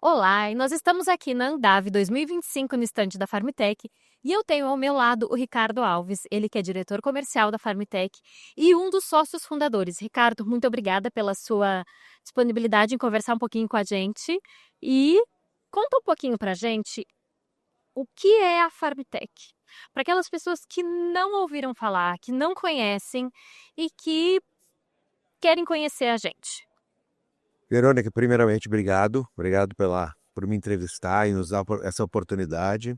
Olá, e nós estamos aqui na Andave 2025 no estande da Farmtech e eu tenho ao meu lado o Ricardo Alves, ele que é diretor comercial da Farmtech e um dos sócios fundadores. Ricardo, muito obrigada pela sua disponibilidade em conversar um pouquinho com a gente e conta um pouquinho pra gente o que é a Farmtech. Para aquelas pessoas que não ouviram falar, que não conhecem e que querem conhecer a gente. Verônica, primeiramente, obrigado. Obrigado por me entrevistar e nos dar essa oportunidade.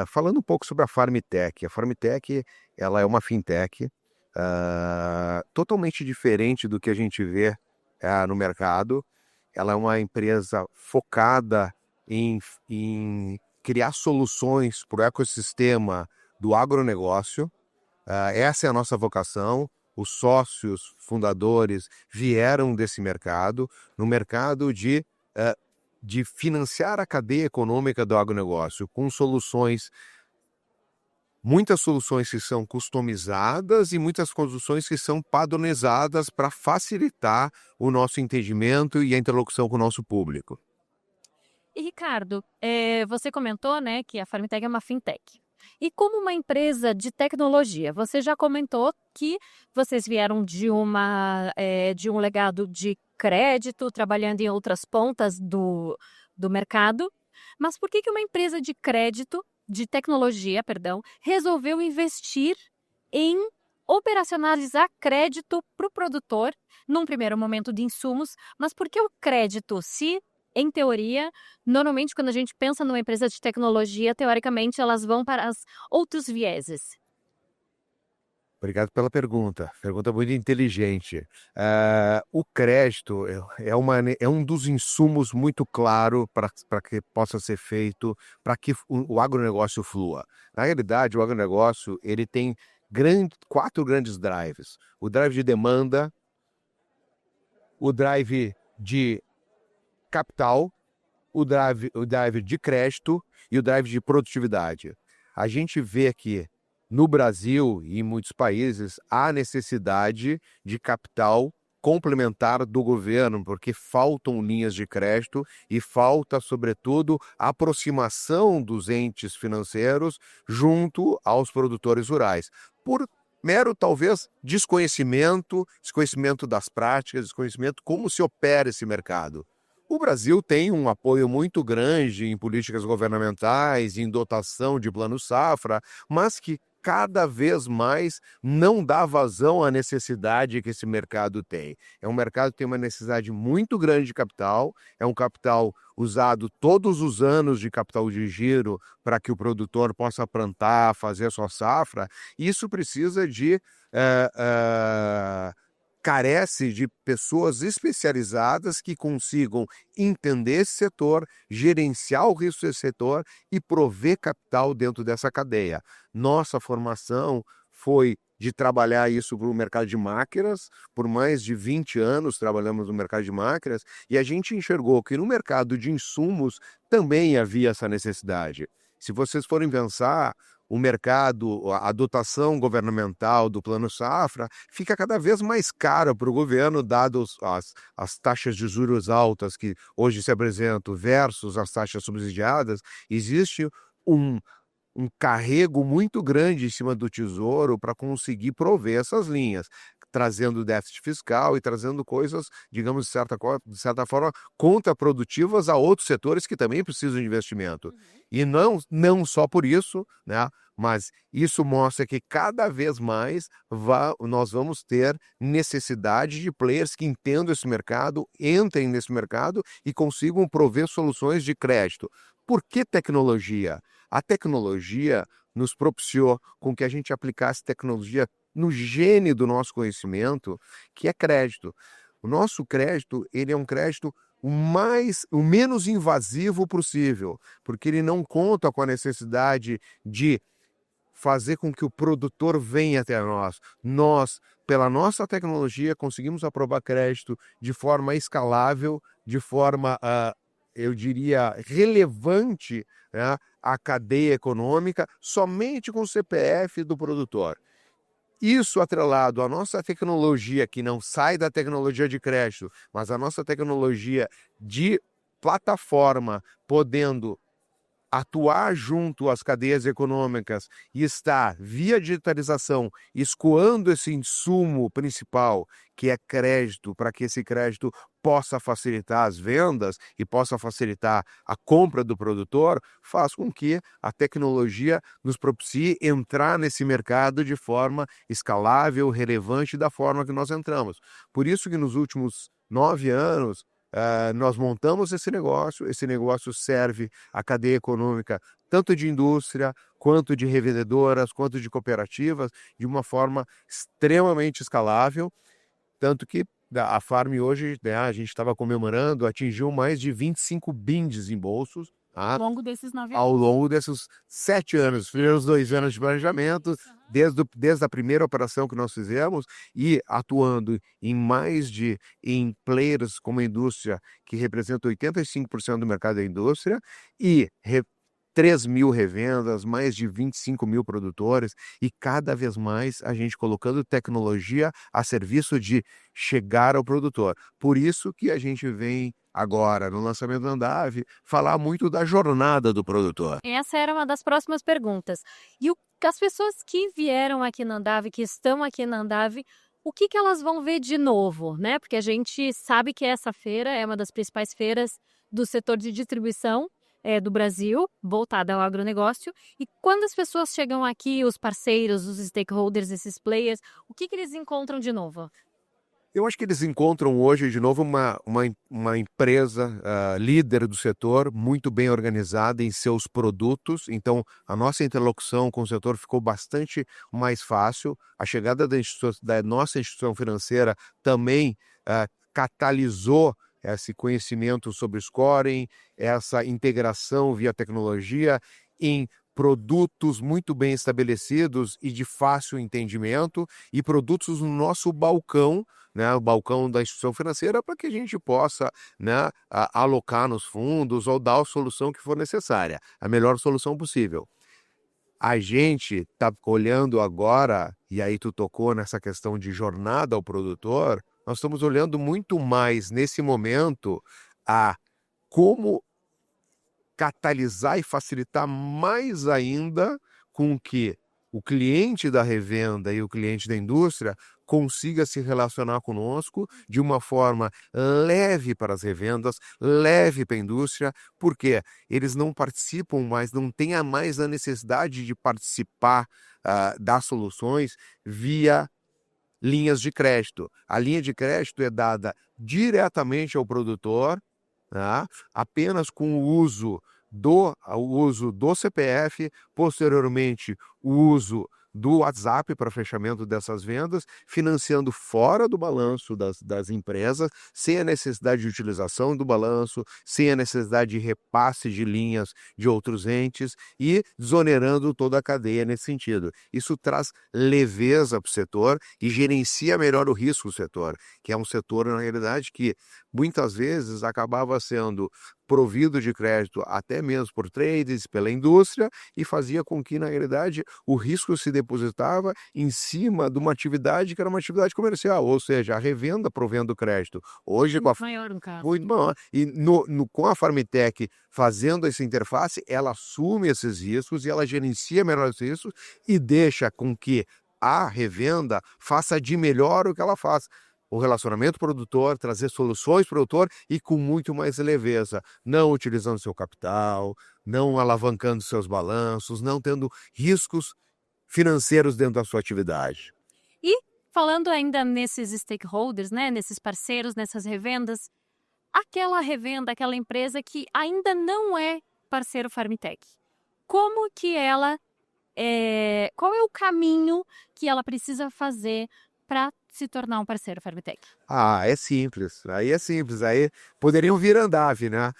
Falando um pouco sobre a Farmtech. A Farmtech, ela é uma fintech totalmente diferente do que a gente vê no mercado. Ela é uma empresa focada em criar soluções para o ecossistema do agronegócio. Essa é a nossa vocação. Os sócios fundadores vieram desse mercado, no mercado de financiar a cadeia econômica do agronegócio, com muitas soluções que são customizadas e muitas soluções que são padronizadas para facilitar o nosso entendimento e a interlocução com o nosso público. E Ricardo, você comentou, né, que a Farmtech é uma fintech. E como uma empresa de tecnologia, você já comentou que vocês vieram de um legado de crédito, trabalhando em outras pontas do mercado. Mas por que uma empresa de crédito, de tecnologia, perdão, resolveu investir em operacionalizar crédito para o produtor, num primeiro momento de insumos, mas por que o crédito, se em teoria, normalmente quando a gente pensa numa empresa de tecnologia, teoricamente elas vão para os outros vieses. Obrigado pela pergunta. Pergunta muito inteligente. O crédito é um dos insumos muito claro para que possa ser feito, para que o agronegócio flua. Na realidade, o agronegócio ele tem quatro grandes drives. O drive de demanda, o drive de capital, o drive de crédito e o drive de produtividade. A gente vê que no Brasil e em muitos países há necessidade de capital complementar do governo, porque faltam linhas de crédito e falta, sobretudo, a aproximação dos entes financeiros junto aos produtores rurais. Por mero, talvez, desconhecimento das práticas, desconhecimento como se opera esse mercado. O Brasil tem um apoio muito grande em políticas governamentais, em dotação de plano safra, mas que cada vez mais não dá vazão à necessidade que esse mercado tem. É um mercado que tem uma necessidade muito grande de capital, é um capital usado todos os anos de capital de giro para que o produtor possa plantar, fazer a sua safra. Isso precisa eh, eh, carece de pessoas especializadas que consigam entender esse setor, gerenciar o risco desse setor e prover capital dentro dessa cadeia. Nossa formação foi de trabalhar isso para o mercado de máquinas, por mais de 20 anos trabalhamos no mercado de máquinas, e a gente enxergou que no mercado de insumos também havia essa necessidade. Se vocês forem pensar, o mercado, a dotação governamental do Plano Safra fica cada vez mais cara para o governo, dados as taxas de juros altas que hoje se apresentam versus as taxas subsidiadas. Existe um, um carrego muito grande em cima do Tesouro para conseguir prover essas linhas, trazendo déficit fiscal e trazendo coisas, digamos, de certa forma, contraprodutivas a outros setores que também precisam de investimento. E não só por isso, né? Mas isso mostra que cada vez mais nós vamos ter necessidade de players que entendam esse mercado, entrem nesse mercado e consigam prover soluções de crédito. Por que tecnologia? A tecnologia nos propiciou com que a gente aplicasse tecnologia no gene do nosso conhecimento, que é crédito. O nosso crédito, ele é um crédito o menos invasivo possível, porque ele não conta com a necessidade de fazer com que o produtor venha até nós. Nós, pela nossa tecnologia, conseguimos aprovar crédito de forma escalável, de forma, eu diria, relevante, né, à cadeia econômica, somente com o CPF do produtor. Isso atrelado à nossa tecnologia, que não sai da tecnologia de crédito, mas a nossa tecnologia de plataforma podendo atuar junto às cadeias econômicas e estar, via digitalização, escoando esse insumo principal, que é crédito, para que esse crédito possa facilitar as vendas e possa facilitar a compra do produtor, faz com que a tecnologia nos propicie entrar nesse mercado de forma escalável, relevante, da forma que nós entramos. Por isso que nos últimos 9 anos, nós montamos esse negócio serve à cadeia econômica, tanto de indústria, quanto de revendedoras, quanto de cooperativas, de uma forma extremamente escalável, tanto que a Farm hoje, né, a gente estava comemorando, atingiu mais de 25 bi de desembolsos, tá? Ao longo desses 9 Ao anos. longo desses 7 anos, os primeiros 2 anos de planejamento, desde a primeira operação que nós fizemos e atuando em players como a indústria, que representa 85% do mercado da indústria, e 3 mil revendas, mais de 25 mil produtores, e cada vez mais a gente colocando tecnologia a serviço de chegar ao produtor. Por isso que a gente vem agora, no lançamento da Andave, falar muito da jornada do produtor. Essa era uma das próximas perguntas. E as pessoas que vieram aqui na Andave, que estão aqui na Andave, o que elas vão ver de novo, né? Porque a gente sabe que essa feira é uma das principais feiras do setor de distribuição do Brasil, voltada ao agronegócio. E quando as pessoas chegam aqui, os parceiros, os stakeholders, esses players, o que eles encontram de novo? Eu acho que eles encontram hoje, de novo, uma empresa líder do setor, muito bem organizada em seus produtos. Então, a nossa interlocução com o setor ficou bastante mais fácil. A chegada da nossa instituição financeira também catalisou esse conhecimento sobre scoring, essa integração via tecnologia em produtos muito bem estabelecidos e de fácil entendimento, e produtos no nosso balcão, né, o balcão da instituição financeira, para que a gente possa, né, alocar nos fundos ou dar a solução que for necessária, a melhor solução possível. A gente está olhando agora, e aí tu tocou nessa questão de jornada ao produtor, nós estamos olhando muito mais nesse momento a como catalisar e facilitar mais ainda com que o cliente da revenda e o cliente da indústria consiga se relacionar conosco de uma forma leve para as revendas, leve para a indústria, porque eles não participam mais, não têm mais a necessidade de participar das soluções via linhas de crédito. A linha de crédito é dada diretamente ao produtor, tá? Apenas com o uso do CPF, posteriormente o uso do WhatsApp para fechamento dessas vendas, financiando fora do balanço das empresas, sem a necessidade de utilização do balanço, sem a necessidade de repasse de linhas de outros entes e desonerando toda a cadeia nesse sentido. Isso traz leveza para o setor e gerencia melhor o risco do setor, que é um setor, na realidade, que muitas vezes acabava sendo provido de crédito até mesmo por trades, pela indústria, e fazia com que, na realidade, o risco se depositava em cima de uma atividade que era uma atividade comercial, ou seja, a revenda provendo crédito. Hoje, Muito maior, no caso. muito maior. E com a Farmitech fazendo essa interface, ela assume esses riscos e ela gerencia melhor esses riscos e deixa com que a revenda faça de melhor o que ela faz. O relacionamento produtor, trazer soluções produtor e com muito mais leveza, não utilizando seu capital, não alavancando seus balanços, não tendo riscos financeiros dentro da sua atividade. E falando ainda nesses stakeholders, né, nesses parceiros, nessas revendas, aquela revenda, aquela empresa que ainda não é parceiro Farmitech, como que ela qual é o caminho que ela precisa fazer para se tornar um parceiro Farmitech? É simples. Aí é simples. Aí poderiam vir Andave, né?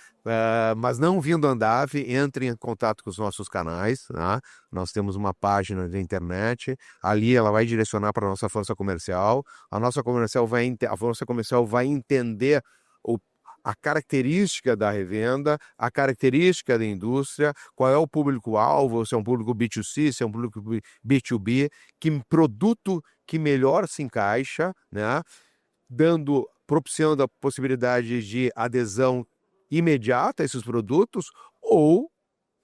Mas não vindo Andave, entre em contato com os nossos canais, né? Nós temos uma página de internet, ali ela vai direcionar para a nossa força comercial. A força comercial vai entender a característica da revenda, a característica da indústria, qual é o público-alvo, se é um público B2C, se é um público B2B, que produto que melhor se encaixa, né? Propiciando a possibilidade de adesão imediata esses produtos ou,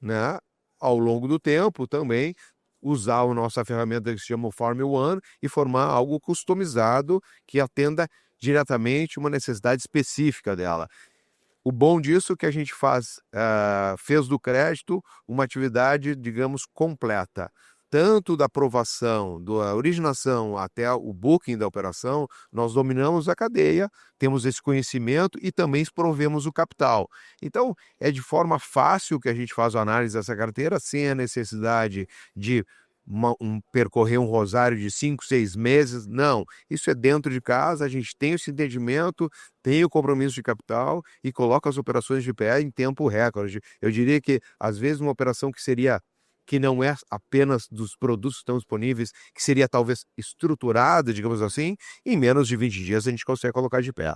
né, ao longo do tempo também usar a nossa ferramenta que se chama o Farm One e formar algo customizado que atenda diretamente uma necessidade específica dela. O bom disso é que a gente fez do crédito uma atividade, digamos, completa. Tanto da aprovação, da originação até o booking da operação, nós dominamos a cadeia, temos esse conhecimento e também provemos o capital. Então, é de forma fácil que a gente faz a análise dessa carteira, sem a necessidade de percorrer um rosário de 5, 6 meses. Não, isso é dentro de casa, a gente tem esse entendimento, tem o compromisso de capital e coloca as operações de pé em tempo recorde. Eu diria que, às vezes, uma operação que não é apenas dos produtos que estão disponíveis, que seria talvez estruturada, digamos assim, em menos de 20 dias a gente consegue colocar de pé.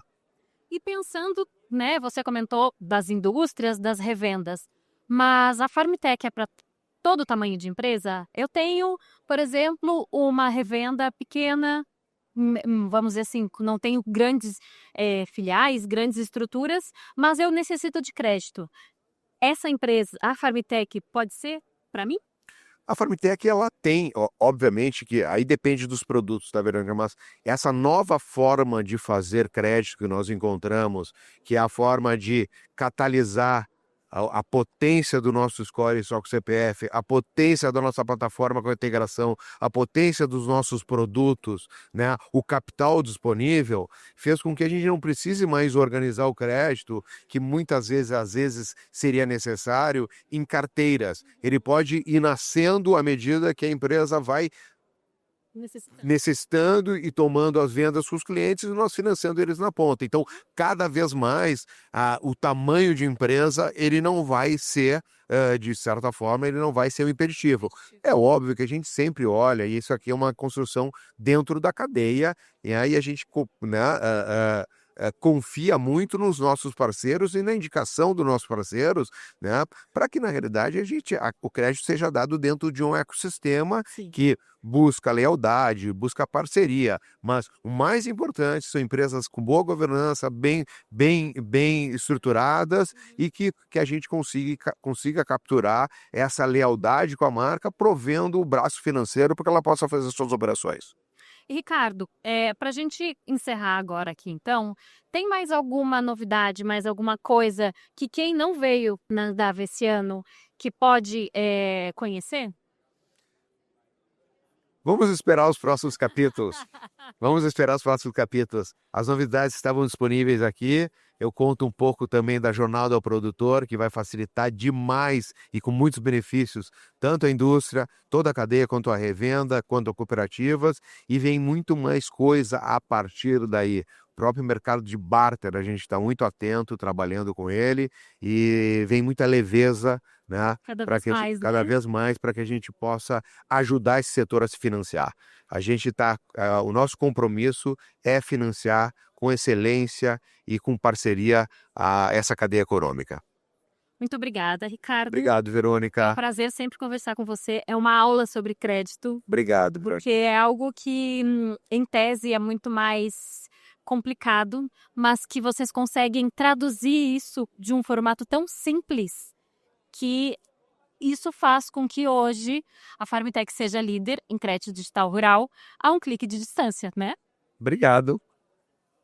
E pensando, né, você comentou das indústrias, das revendas, mas a Farmtech é para todo tamanho de empresa? Eu tenho, por exemplo, uma revenda pequena, vamos dizer assim, não tenho grandes filiais, grandes estruturas, mas eu necessito de crédito. Essa empresa, a Farmtech, pode ser para mim? A Farmtech, ela tem, obviamente, que aí depende dos produtos, tá, Verônica? Mas essa nova forma de fazer crédito que nós encontramos, que é a forma de catalisar a potência do nosso score só com CPF, a potência da nossa plataforma com a integração, a potência dos nossos produtos, né, o capital disponível, fez com que a gente não precise mais organizar o crédito, que muitas vezes, às vezes, seria necessário em carteiras. Ele pode ir nascendo à medida que a empresa vai necessitando e tomando as vendas com os clientes e nós financiando eles na ponta. Então, cada vez mais, o tamanho de empresa, ele não vai ser, de certa forma, ele não vai ser um impeditivo. É óbvio que a gente sempre olha, e isso aqui é uma construção dentro da cadeia, e aí a gente, né, confia muito nos nossos parceiros e na indicação dos nossos parceiros, né, para que, na realidade, o crédito seja dado dentro de um ecossistema Sim. que busca lealdade, busca parceria, mas o mais importante são empresas com boa governança, bem estruturadas e que a gente consiga capturar essa lealdade com a marca, provendo o braço financeiro para que ela possa fazer suas operações. E Ricardo, para a gente encerrar agora aqui então, tem mais alguma novidade, mais alguma coisa que quem não veio na DAV esse ano que pode conhecer? Vamos esperar os próximos capítulos. Vamos esperar os próximos capítulos. As novidades estavam disponíveis aqui. Eu conto um pouco também da Jornada ao Produtor, que vai facilitar demais e com muitos benefícios, tanto a indústria, toda a cadeia, quanto a revenda, quanto a cooperativas. E vem muito mais coisa a partir daí. O próprio mercado de barter, a gente está muito atento, trabalhando com ele, e vem muita leveza, né? Cada vez mais para que a gente possa ajudar esse setor a se financiar. O nosso compromisso é financiar com excelência e com parceria essa cadeia econômica. Muito obrigada, Ricardo. Obrigado, É um Verônica. prazer sempre conversar com você. É uma aula sobre crédito, Obrigado, Verônica. porque é algo que, em tese, é muito mais complicado, mas que vocês conseguem traduzir isso de um formato tão simples que isso faz com que hoje a Farmtech seja líder em crédito digital rural a um clique de distância, né? Obrigado.